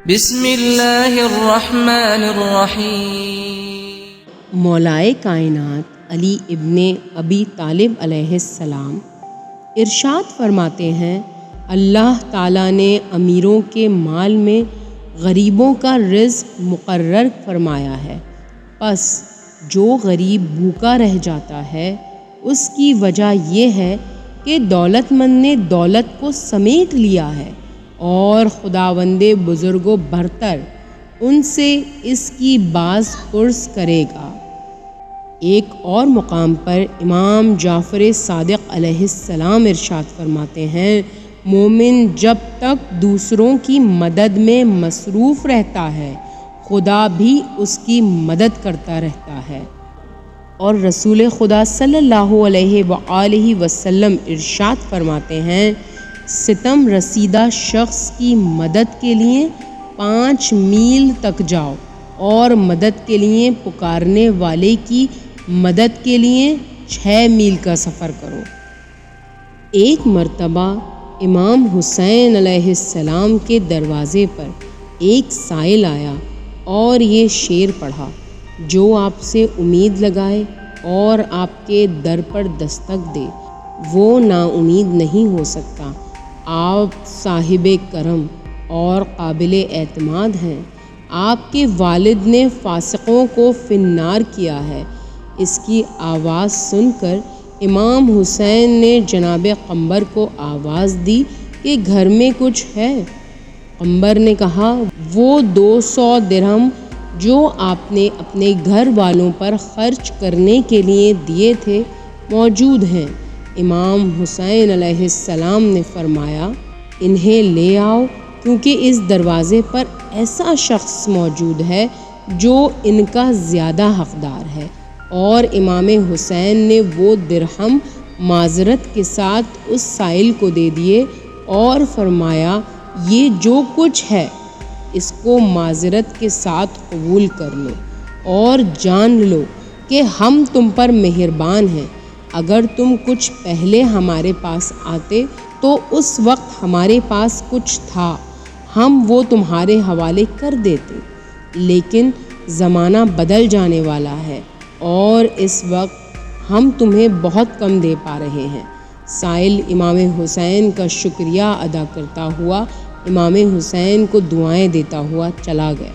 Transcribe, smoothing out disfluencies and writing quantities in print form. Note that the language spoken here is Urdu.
بسم اللہ الرحمن الرحیم۔ مولائے کائنات علی ابن ابی طالب علیہ السلام ارشاد فرماتے ہیں، اللہ تعالیٰ نے امیروں کے مال میں غریبوں کا رزق مقرر فرمایا ہے، پس جو غریب بھوکا رہ جاتا ہے اس کی وجہ یہ ہے کہ دولت مند نے دولت کو سمیٹ لیا ہے، اور خداوند بزرگ و برتر ان سے اس کی باز پرس کرے گا۔ ایک اور مقام پر امام جعفر صادق علیہ السلام ارشاد فرماتے ہیں، مومن جب تک دوسروں کی مدد میں مصروف رہتا ہے خدا بھی اس کی مدد کرتا رہتا ہے۔ اور رسول خدا صلی اللہ علیہ وآلہ وسلم ارشاد فرماتے ہیں، ستم رسیدہ شخص کی مدد کے لیے 5 میل تک جاؤ، اور مدد کے لیے پکارنے والے کی مدد کے لیے 6 میل کا سفر کرو۔ ایک مرتبہ امام حسین علیہ السلام کے دروازے پر ایک سائل آیا اور یہ شعر پڑھا، جو آپ سے امید لگائے اور آپ کے در پر دستک دے وہ نا امید نہیں ہو سکتا۔ آپ صاحب کرم اور قابل اعتماد ہیں، آپ کے والد نے فاسقوں کو فی النار کیا ہے۔ اس کی آواز سن کر امام حسین نے جناب قمبر کو آواز دی کہ گھر میں کچھ ہے؟ قمبر نے کہا، وہ 200 درہم جو آپ نے اپنے گھر والوں پر خرچ کرنے کے لیے دیے تھے موجود ہیں۔ امام حسین علیہ السلام نے فرمایا، انہیں لے آؤ، کیونکہ اس دروازے پر ایسا شخص موجود ہے جو ان کا زیادہ حقدار ہے۔ اور امام حسین نے وہ درہم معذرت کے ساتھ اس سائل کو دے دیے اور فرمایا، یہ جو کچھ ہے اس کو معذرت کے ساتھ قبول کر لو، اور جان لو کہ ہم تم پر مہربان ہیں۔ اگر تم کچھ پہلے ہمارے پاس آتے تو اس وقت ہمارے پاس کچھ تھا، ہم وہ تمہارے حوالے کر دیتے، لیکن زمانہ بدل جانے والا ہے اور اس وقت ہم تمہیں بہت کم دے پا رہے ہیں۔ سائل امام حسین کا شکریہ ادا کرتا ہوا امام حسین کو دعائیں دیتا ہوا چلا گیا۔